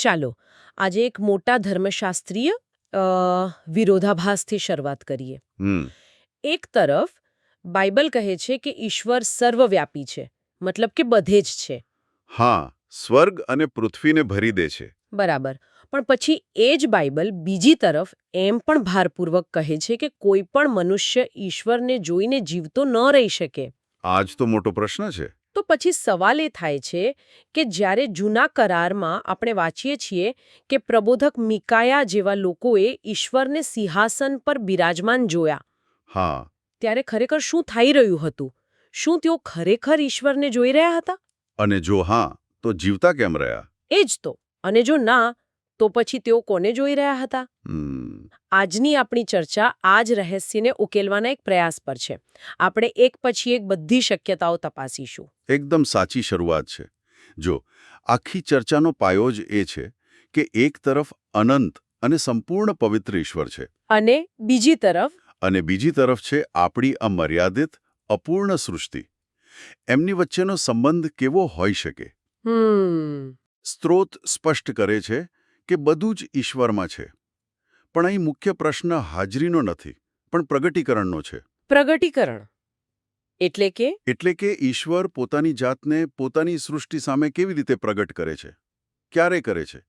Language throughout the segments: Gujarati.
ચાલો આજે એક મોટા ધર્મશાસ્ત્રીય વિરોધાભાસથી શરૂઆત કરીએ. એક તરફ બાઇબલ કહે છે કે ઈશ્વર સર્વવ્યાપી છે, મતલબ કે બધે જ છે. હા, સ્વર્ગ અને પૃથ્વીને ભરી દે છે. બરાબર. પણ પછી એ જ બાઇબલ બીજી તરફ એમ પણ ભારપૂર્વક કહે છે કે કોઈ પણ મનુષ્ય ઈશ્વરને જોઈને જીવતો ન રહી શકે. આ જ તો મોટો પ્રશ્ન છે. તો પછી સવાલ એ થાય છે કે જ્યારે જૂના કરારમાં આપણે વાંચીએ છીએ કે પ્રબોધક મિકાયા જેવા લોકોએ ઈશ્વરને સિંહાસન પર બિરાજમાન જોયા. હા. ત્યારે ખરેખર શું થઈ રહ્યું હતું? શું તેઓ ખરેખર ઈશ્વરને જોઈ રહ્યા હતા? અને જો હા, તો જીવતા કેમ રહ્યા? એ જ તો. અને જો ના, તો પછી તેઓ કોને જોઈ રહ્યા હતા? આજની આપણી ચર્ચા આ જ રહસ્યને ઉકેલવાના એક પ્રયાસ પર છે. આપણે એક પછી એક બધી શક્યતાઓ તપાસીશું. એકદમ સાચી શરૂઆત છે. જો આખી ચર્ચાનો પાયો જ એ છે કે એક તરફ અનંત અને સંપૂર્ણ પવિત્ર ઈશ્વર છે અને બીજી તરફ છે આપણી અમર્યાદિત અપૂર્ણ સૃષ્ટિ. એમની વચ્ચેનો સંબંધ કેવો હોઈ શકે? સ્ત્રોત સ્પષ્ટ કરે છે કે બધું જ ઈશ્વરમાં છે. પણ અહીં મુખ્ય પ્રશ્ન હાજરીનો નથી, પણ પ્રગટીકરણનો છે. પ્રગટીકરણ એટલે કે ઈશ્વર પોતાની જાતને પોતાની સૃષ્ટિ સામે કેવી રીતે પ્રગટ કરે છે, ક્યારે કરે છે?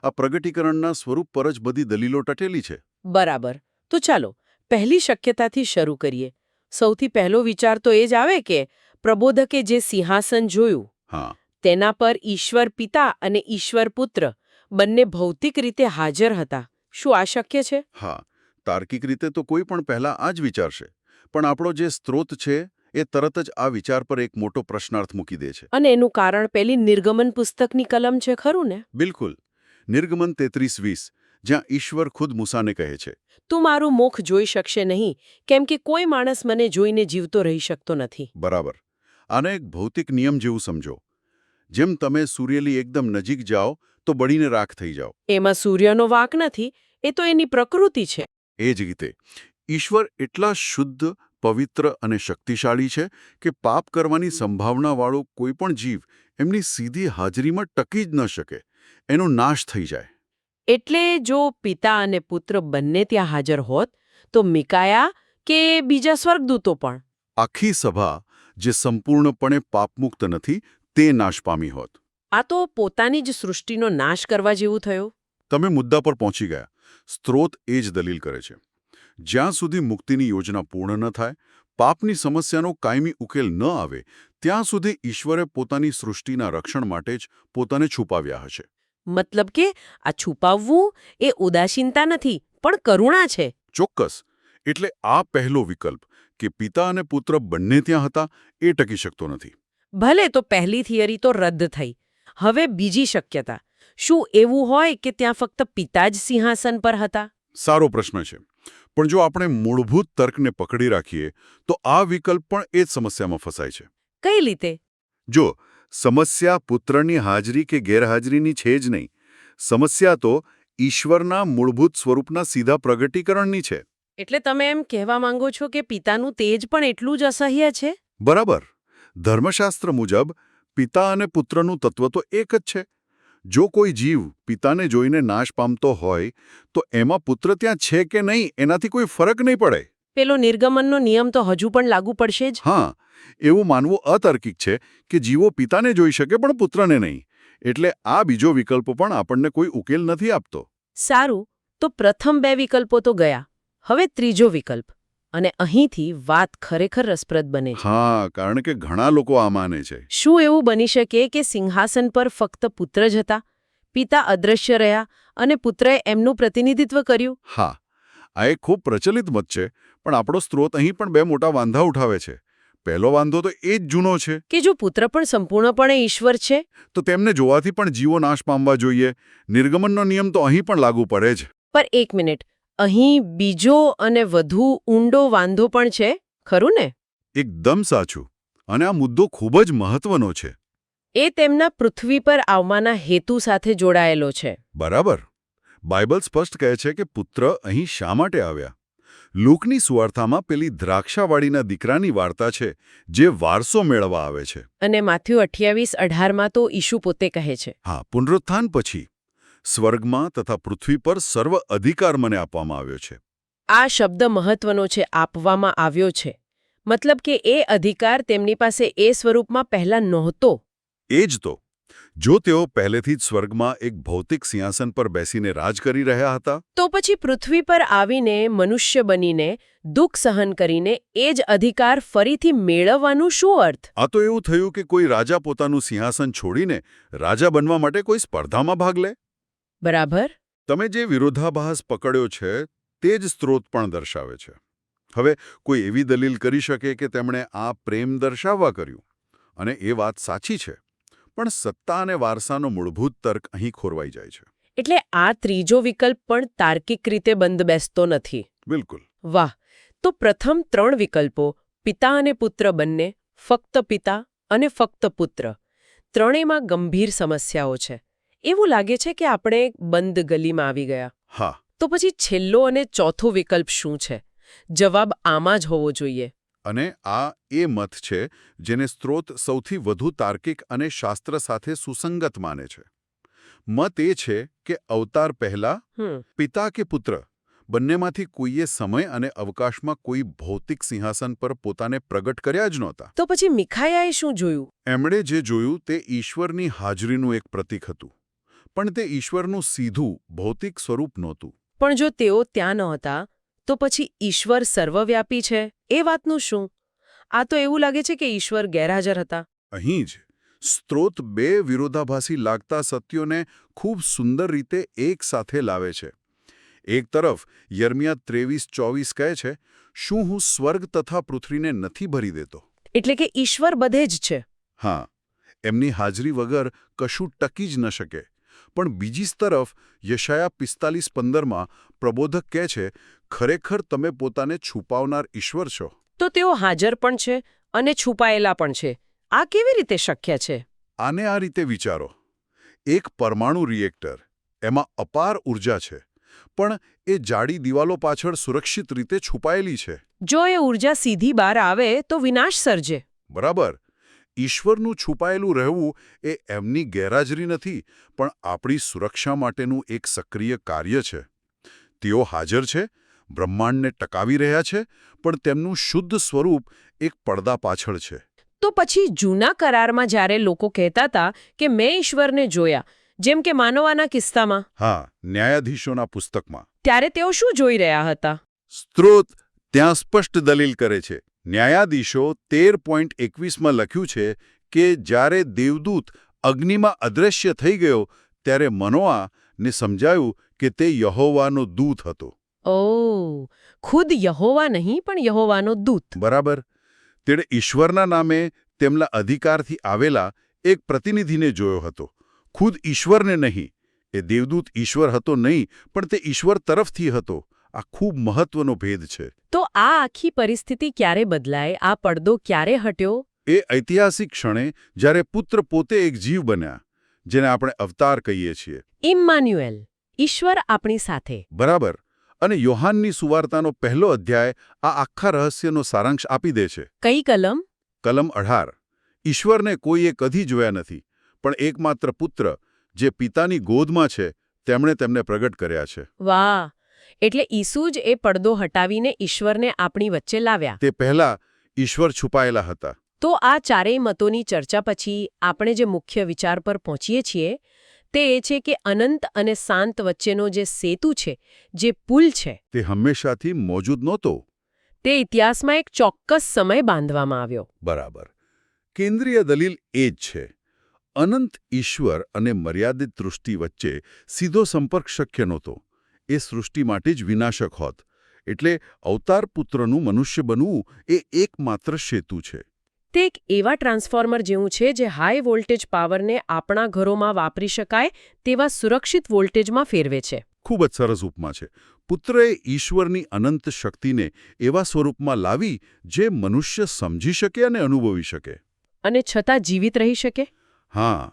આ પ્રગટીકરણના સ્વરૂપ પર જ બધી દલીલો ટટેલી છે. બરાબર. તો ચાલો પહેલી શક્યતાથી શરૂ કરીએ. સૌથી પહેલો વિચાર તો એ જ આવે કે પ્રબોધકે જે સિંહાસન જોયું, હા, તેના પર ઈશ્વર પિતા અને ઈશ્વર પુત્ર બંને ભૌતિક રીતે હાજર હતા. શું આ શક્ય છે? હા, તાર્કિક રીતે તો કોઈ પણ પહેલા આ જ વિચારશે. પણ આપણો જે સ્ત્રોત છે એ તરત જ આ વિચાર પર એક મોટો પ્રશ્નાર્થ મૂકી દે છે. અને એનું કારણ પેલી નિર્ગમન પુસ્તકની કલમ છે, ખરું ને? બિલકુલ. નિર્ગમન 33:20, જ્યાં ઈશ્વર ખુદ મૂસાને કહે છે, તું મારું મુખ જોઈ શકશે નહીં, કેમ કે કોઈ માણસ મને જોઈને જીવતો રહી શકતો નથી. બરાબર. આને એક ભૌતિક નિયમ જેવું સમજો. જેમ તમે સૂર્યની એકદમ નજીક જાઓ તો બળીને રાખ થઈ જાઓ. એમાં સૂર્યનો વાંક નથી, એ તો એની પ્રકૃતિ છે. એ જ રીતે ઈશ્વર એટલા શુદ્ધ, પવિત્ર અને શક્તિશાળી છે કે પાપ કરવાની સંભાવનાવાળો કોઈ પણ જીવ એમની સીધી હાજરીમાં ટકી જ ન શકે. એનો નાશ થઈ જાય. એટલે જો પિતા અને પુત્ર બંને ત્યાં હાજર હોત, તો મિકાયા કે બીજા સ્વર્ગદૂતો પણ આખી સભા, જે સંપૂર્ણપણે પાપમુક્ત નથી, તે નાશ પામી હોત. આ તો પોતાની જ સૃષ્ટિનો નાશ કરવા જેવું થયું. તમે મુદ્દા પર પહોંચી ગયા. સ્ત્રોત એ જ દલીલ કરે છે. જ્યાં સુધી મુક્તિની યોજના પૂર્ણ ન થાય, પાપની સમસ્યાનો કાયમી ઉકેલ ન આવે, ત્યાં સુધી ઈશ્વરે પોતાની સૃષ્ટિના રક્ષણ માટે જ પોતાને છુપાવ્યા હશે. મતલબ કે આ છુપાવવું એ ઉદાસીનતા નથી, પણ કરુણા છે. ચોક્કસ. એટલે આ પહેલો વિકલ્પ કે પિતા અને પુત્ર બંને ત્યાં હતા, એ ટકી શકતો નથી. ભલે, તો પહેલી થિયરી તો રદ થઈ. હવે બીજી શક્યતા. શું એવું હોય કે ત્યાં ફક્ત પિતા જ સિંહાસન પર હતા? સારો પ્રશ્ન છે. પણ જો આપણે મૂળભૂત તર્કને પકડી રાખીએ તો આ વિકલ્પ પણ એ જ સમસ્યામાં ફસાય છે. કઈ રીતે? જો સમસ્યા પુત્રની હાજરી કે ગેરહાજરીની છે જ નહીં. સમસ્યા તો ઈશ્વરના મૂળભૂત સ્વરૂપના સીધા પ્રગટીકરણની છે. એટલે તમે એમ કહેવા માંગો છો કે પિતાનું તેજ પણ એટલું જ અસહ્ય છે? બરાબર. ધર્મશાસ્ત્ર મુજબ પિતા અને પુત્રનું તત્વ તો એક જ છે. જો કોઈ જીવ પિતાને જોઈને નાશ પામતો હોય તો એમાં પુત્ર ત્યાં છે કે નહીં એનાથી કોઈ ફરક નહીં પડે. પેલો નિર્ગમનનો નિયમ તો હજુ પણ લાગુ પડશે જ. હા, એવું માનવું અતાર્કિક છે કે જીવો પિતાને જોઈ શકે પણ પુત્રને નહીં. એટલે આ બીજો વિકલ્પ પણ આપણને કોઈ ઉકેલ નથી આપતો. સારું, તો પ્રથમ બે વિકલ્પો તો ગયા. હવે ત્રીજો વિકલ્પ. અને અહીંથી વાત ખરેખર રસપ્રદ બને છે. હા, કારણ કે ઘણા લોકો આ માને છે. શું એવું બની શકે કે સિંહાસન પર ફક્ત પુત્ર જ હતા? પિતા અદ્રશ્ય રહ્યા અને પુત્રએ એમનું પ્રતિનિધિત્વ કર્યું? હા, આ એક ખૂબ પ્રચલિત મત છે, પણ આપણો સ્ત્રોત અહીં પણ બે મોટા વાંધા ઉઠાવે છે. પહેલો વાંધો તો એ જ જૂનો છે કે જો પુત્ર પણ સંપૂર્ણપણે ઈશ્વર છે, તો તેમને જોવાથી પણ જીવો નાશ પામવા જોઈએ. નિર્ગમનનો નિયમ તો અહીં પણ લાગુ પડે જ. પર એક મિનિટ, અહીં બીજો અને વધુ ઊંડો વાંધો પણ છે, ખરું ને? એકદમ સાચું. અને આ મુદ્દો ખૂબ જ મહત્વનો છે. એ તેમના પૃથ્વી પર આવવાના હેતુ સાથે જોડાયેલો છે. બરાબર. બાઇબલ સ્પષ્ટ કહે છે કે પુત્ર અહીં શા માટે આવ્યા. લૂકની સુવાર્તામાં પેલી દ્રાક્ષાવાળીના દીકરાની વાર્તા છે, જે વારસો મેળવવા આવે છે. અને માથ્યુ 28:18 તો ઈશુ પોતે કહે છે. હા, પુનરુત્થાન પછી સ્વર્ગમાં તથા પૃથ્વી પર સર્વ અધિકાર મને આપવામાં આવ્યો છે. આ શબ્દ મહત્વનો છે, આપવામાં આવ્યો છે. મતલબ કે એ અધિકાર તેમની પાસે એ સ્વરૂપમાં પહેલા નહોતો. એ જ તો. જો તેઓ પહેલેથી જ સ્વર્ગમાં એક ભૌતિક સિંહાસન પર બેસીને રાજ કરી રહ્યા હતા, તો પછી પૃથ્વી પર આવીને મનુષ્ય બનીને દુઃખ સહન કરીને એ જ અધિકાર ફરીથી મેળવવાનું શું અર્થ? આ તો એવું થયું કે કોઈ રાજા પોતાનું સિંહાસન છોડીને રાજા બનવા માટે કોઈ સ્પર્ધામાં ભાગ લે. બરાબર. તમે જે વિરોધાભાસ પકડ્યો છે તે જ સ્ત્રોત પણ દર્શાવે છે. હવે કોઈ એવી દલીલ કરી શકે કે તેમણે આ પ્રેમ દર્શાવવા કર્યું, અને એ વાત સાચી છે, પણ સત્તા અને વારસાનો મૂળભૂત તર્ક અહીં ખોરવાઈ જાય છે. એટલે આ ત્રીજો વિકલ્પ પણ તાર્કિક રીતે બંધ બેસતો નથી. બિલકુલ. વાહ. તો પ્રથમ 3 વિકલ્પો, પિતા અને પુત્ર બંને, ફક્ત પિતા અને ફક્ત પુત્ર, ત્રણેયમાં ગંભીર સમસ્યાઓ છે. એવું લાગે છે કે આપણે બંધ ગલીમાં આવી ગયા. હા. તો પછી છેલ્લો અને ચોથો વિકલ્પ શું છે? જવાબ આમાં જ હોવો જોઈએ. અને આ એ મત છે જેને સ્ત્રોત સૌથી વધુ તાર્કિક અને શાસ્ત્ર સાથે સુસંગત માને છે. મત એ છે કે અવતાર પહેલા પિતા કે પુત્ર બંનેમાંથી કોઈએ સમય અને અવકાશમાં કોઈ ભૌતિક સિંહાસન પર પોતાને પ્રગટ કર્યા જ નહોતા. તો પછી મિખાયાએ શું જોયું? એમણે જે જોયું તે ઈશ્વરની હાજરીનું એક પ્રતીક હતું, પણ તે ઈશ્વરનું સીધું ભૌતિક સ્વરૂપ નહોતું. પણ જો તેઓ ત્યાં નહોતા, તો પછી ઈશ્વર સર્વવ્યાપી છે એ વાતનું શું? આ તો એવું લાગે છે કે ઈશ્વર ગેરહાજર હતા. અહીં જ સ્ત્રોત 2 વિરોધાભાસી લાગતા સત્યોને ખૂબ સુંદર રીતે એક સાથે લાવે છે. એક તરફ યર્મિયા 23:24 કહે છે, શું હું સ્વર્ગ તથા પૃથ્વીને નથી ભરી દેતો? એટલે કે ઈશ્વર બધે જ છે. હા, એમની હાજરી વગર કશું ટકી જ ન શકે. પણ બીજી તરફ યશાયા 45:15 પ્રબોધક કહે છે, ખરેખર તમે પોતાને છુપાવનાર ઈશ્વર છો. તો તેઓ હાજર પણ છે અને છુપાયેલા પણ છે. આ કેવી રીતે શક્ય છે? આને આ રીતે વિચારો. એક પરમાણુ રિએક્ટર, એમાં અપાર ઊર્જા છે, પણ એ જાડી દિવાલો પાછળ સુરક્ષિત રીતે છુપાયેલી છે. જો એ ઊર્જા સીધી બહાર આવે તો વિનાશ સર્જે. બરાબર. ઈશ્વરનું છુપાયેલું રહેવું એ એમની ગેરહાજરી નથી, પણ આપણી સુરક્ષા માટેનું એક સક્રિય કાર્ય છે. તેઓ હાજર છે, બ્રહ્માંડને ટકાવી રહ્યા છે, પણ તેમનું શુદ્ધ સ્વરૂપ એક પડદા પાછળ છે. તો પછી જૂના કરારમાં જ્યારે લોકો કહેતા હતા કે મેં ઈશ્વરને જોયા, જેમ કે માનવાના કિસ્સામાં, હા, ન્યાયાધીશોના પુસ્તકમાં, ત્યારે તેઓ શું જોઈ રહ્યા હતા? સ્ત્રોત ત્યાં સ્પષ્ટ દલીલ કરે છે. ન્યાયાધીશો 13.21માં લખ્યું છે કે જ્યારે દેવદૂત અગ્નિમાં અદૃશ્ય થઈ ગયો ત્યારે મનોઆને સમજાયું કે તે યહોવાનો દૂત હતો. ઓહ, ખુદ યહોવા નહીં પણ યહોવાનો દૂત. બરાબર. તેણે ઈશ્વરના નામે તેમના અધિકારથી આવેલા એક પ્રતિનિધિને જોયો હતો. ખુદ ઈશ્વરને નહીં. એ દેવદૂત ઈશ્વર હતો નહીં, પણ તે ઈશ્વર તરફથી હતો. આ ખૂબ મહત્વનો ભેદ છે. તો આ આખી પરિસ્થિતિ ક્યારે બદલાય? આ પડદો ક્યારે હટ્યો? એ ઐતિહાસિક ક્ષણે જ્યારે પુત્ર પોતે એક જીવ બન્યા, જેને આપણે અવતાર કહીએ છીએ. ઇમ્માન્યુએલ, ઈશ્વર આપણી સાથે. બરાબર. અને યોહાનની સુવાર્તાનો પહેલો અધ્યાય આ આખા રહસ્યનો સારાંશ આપી દે છે. કઈ કલમ? કલમ 18. ઈશ્વરને કોઈએ કદી જોયા નથી, પણ એકમાત્ર પુત્ર જે પિતાની ગોદમાં છે તેમણે તેમને પ્રગટ કર્યા છે. વાહ! એટલે ઈસુ જ એ પડદો હટાવીને ઈશ્વરને આપણી વચ્ચે લાવ્યા. તે પહેલા ઈશ્વર છુપાયેલા હતા. તો આ ચારેય મતોની ચર્ચા પછી આપણે જે મુખ્ય વિચાર પર પહોંચીએ છીએ તે એ છે કે અનંત અને શાંત વચ્ચેનો જે સેતુ છે, જે પુલ છે, તે હંમેશાથી મોજૂદ નહોતો. તે ઇતિહાસમાં એક ચોક્કસ સમય બાંધવામાં આવ્યો. બરાબર. કેન્દ્રીય દલીલ એ જ છે. અનંત ઈશ્વર અને મર્યાદિત સૃષ્ટિ વચ્ચે સીધો સંપર્ક શક્ય નહોતો. એ સૃષ્ટિ માટે જ વિનાશક હોત. એટલે અવતાર પુત્રનું મનુષ્ય બનવું એ એકમાત્ર સેતુ છે. તે એક એવા ટ્રાન્સફોર્મર જેવું છે જે હાઈ વોલ્ટેજ પાવરને આપણા ઘરોમાં વાપરી શકાય તેવા સુરક્ષિત વોલ્ટેજમાં ફેરવે છે. ખૂબ જ સરસ ઉપમા છે. પુત્રએ ઈશ્વરની અનંત શક્તિને એવા સ્વરૂપમાં લાવી જે મનુષ્ય સમજી શકે અને અનુભવી શકે. અને છતાં જીવિત રહી શકે. હા,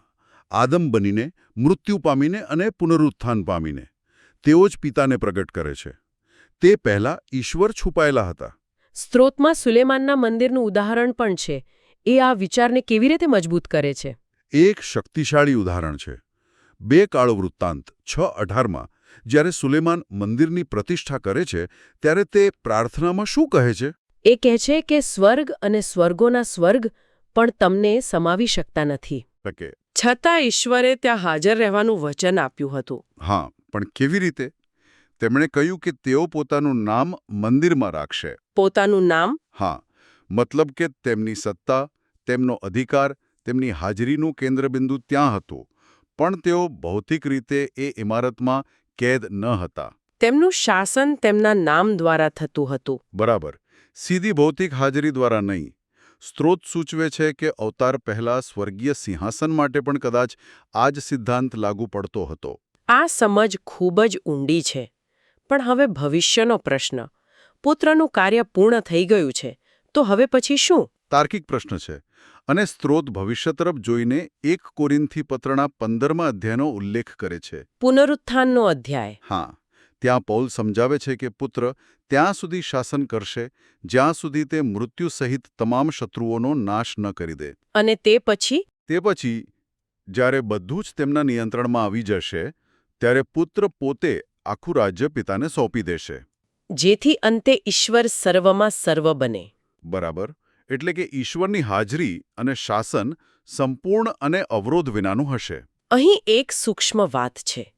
આદમ બનીને, મૃત્યુ પામીને અને પુનરુત્થાન પામીને. તેઓ જ પિતાને પ્રગટ કરે છે. તે પહેલા ઈશ્વર છુપાયેલા હતા. સ્ત્રોતમાં સુલેમાનના મંદિરનું ઉદાહરણ પણ છે. એ આ વિચારને કેવી રીતે મજબૂત કરે છે? એક શક્તિશાળી ઉદાહરણ છે. 2 કાળ વૃત્તાંત 6:18માં જ્યારે સુલેમાન મંદિરની પ્રતિષ્ઠા કરે છે ત્યારે તે પ્રાર્થનામાં શું કહે છે? એ કહે છે કે સ્વર્ગ અને સ્વર્ગોના સ્વર્ગ પણ તમને સમાવી શકતા નથી. કે છતાં ઈશ્વરે ત્યાં હાજર રહેવાનું વચન આપ્યું હતું. હા, પણ કેવી રીતે? તેમણે કહ્યું કે તેઓ પોતાનું નામ મંદિરમાં રાખશે. પોતાનું નામ? હા, મતલબ કે તેમની સત્તા, તેમનો અધિકાર, તેમની હાજરીનું કેન્દ્રબિંદુ ત્યાં હતું, પણ તેઓ ભૌતિક રીતે એ ઇમારતમાં કેદ ન હતા. તેમનું શાસન તેમના નામ દ્વારા થતું હતું. બરાબર, સીધી ભૌતિક હાજરી દ્વારા નહીં. સ્ત્રોત સૂચવે છે કે અવતાર પહેલા સ્વર્ગીય સિંહાસન માટે પણ કદાચ આ જ સિદ્ધાંત લાગુ પડતો હતો. આ સમજ ખૂબ જ ઊંડી છે. પણ હવે ભવિષ્યનો પ્રશ્ન. પુત્રનું કાર્ય પૂર્ણ થઈ ગયું છે, તો હવે પછી શું? તાર્કિક પ્રશ્ન છે, અને સ્ત્રોત ભવિષ્ય તરફ જોઈને 1 કોરિન્થી પત્રના 15મા અધ્યાયનો ઉલ્લેખ કરે છે. પુનરુત્થાનનો અધ્યાય. હા, ત્યાં પૌલ સમજાવે છે કે પુત્ર ત્યાં સુધી શાસન કરશે જ્યાં સુધી તે મૃત્યુ સહિત તમામ શત્રુઓનો નાશ ન કરી દે. અને તે પછી? તે પછી જ્યારે બધું જ તેમના નિયંત્રણમાં આવી જશે ત્યારે પુત્ર પોતે આખું રાજ્ય પિતાને સોંપી દેશે. જેથી અંતે ઈશ્વર સર્વમાં સર્વ બને. બરાબર, એટલે કે ઈશ્વરની હાજરી અને શાસન સંપૂર્ણ અને અવરોધ વિનાનું હશે. અહીં એક સૂક્ષ્મ વાત છે.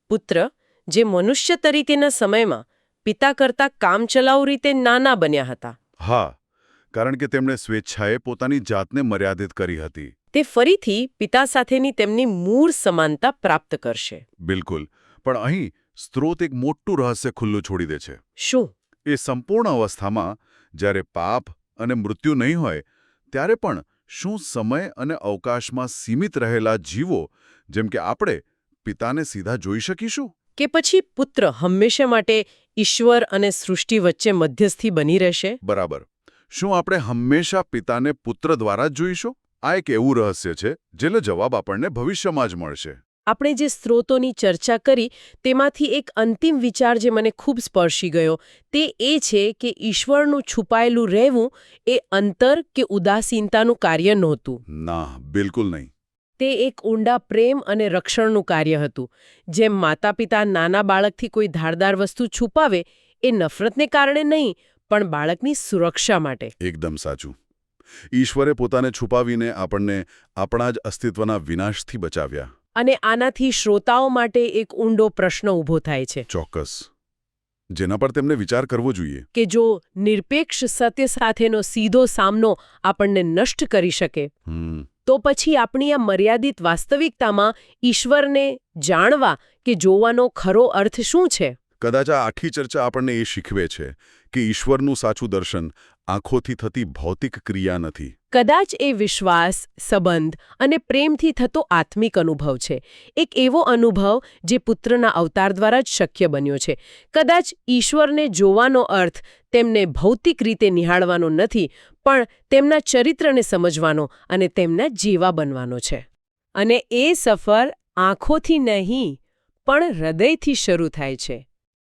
પુત્ર જે મનુષ્ય તરીકેના સમયમાં પિતા કરતાં કામચલાઉ રીતે નાના બન્યા હતા. હા, કારણ કે તેમણે સ્વેચ્છાએ પોતાની જાતને મર્યાદિત કરી હતી. તે ફરીથી પિતા સાથેની તેમની મૂળ સમાનતા પ્રાપ્ત કરશે. બિલકુલ, પણ અહીં સ્ત્રોત એક મોટું રહસ્ય ખુલ્લું છોડી દે છે. શું? એ સંપૂર્ણ અવસ્થામાં જ્યારે પાપ અને મૃત્યુ નહીં હોય ત્યારે પણ શું સમય અને અવકાશમાં સીમિત રહેલા જીવો જેમ કે આપણે પિતાને સીધા જોઈ શકીશું? કે પછી પુત્ર હંમેશા માટે ઈશ્વર અને સૃષ્ટિ વચ્ચે મધ્યસ્થી બની રહેશે? બરાબર. શું આપણે હંમેશા પિતાને પુત્ર દ્વારા જ જોઈશું? આ એક એવું રહસ્ય છે જેનો જવાબ આપણને ભવિષ્યમાં જ મળશે. આપણે જે સ્ત્રોતોની ચર્ચા કરી તેમાંથી એક અંતિમ વિચાર જે મને ખૂબ સ્પર્શી ગયો તે એ છે કે ઈશ્વરનું છુપાયેલું રહેવું એ અંતર કે ઉદાસીનતાનું કાર્ય નહોતું. ના, બિલકુલ નહીં. તે એક ઊંડા પ્રેમ અને રક્ષણનું કાર્ય હતું. જેમ માતા-પિતા નાના બાળકથી કોઈ ધારદાર વસ્તુ છુપાવે એ નફરતને કારણે નહીં પણ બાળકની સુરક્ષા માટે. એકદમ સાચું. ઈશ્વરે પોતાને છુપાવીને આપણને આપણા જ અસ્તિત્વના વિનાશથી બચાવ્યા. અને આનાથી શ્રોતાઓ માટે એક ઊંડો પ્રશ્ન ઊભો થાય છે. ચોક્કસ. જેના પર તેમને વિચાર કરવો જોઈએ. કે જો નિરપેક્ષ સત્ય સાથેનો સીધો સામનો આપણને નષ્ટ કરી શકે તો પછી આપણી આ મર્યાદિત વાસ્તવિકતામાં ઈશ્વરને જાણવા કે જોવાનો ખરો અર્થ શું છે? કદાચ આ આખી ચર્ચા આપણને એ શીખવે છે કે ઈશ્વરનું સાચું દર્શન આંખોથી થતી ભૌતિક ક્રિયા નથી. કદાચ એ વિશ્વાસ, સંબંધ અને પ્રેમથી થતો આત્મિક અનુભવ છે. એક એવો અનુભવ જે પુત્રના અવતાર દ્વારા જ શક્ય બન્યો છે. કદાચ ઈશ્વરને જોવાનો અર્થ તેમને ભૌતિક રીતે નિહાળવાનો નથી પણ તેમના ચરિત્રને સમજવાનો અને તેમના જેવા બનવાનો છે. અને એ સફર આંખોથી નહીં પણ હૃદયથી શરૂ થાય છે.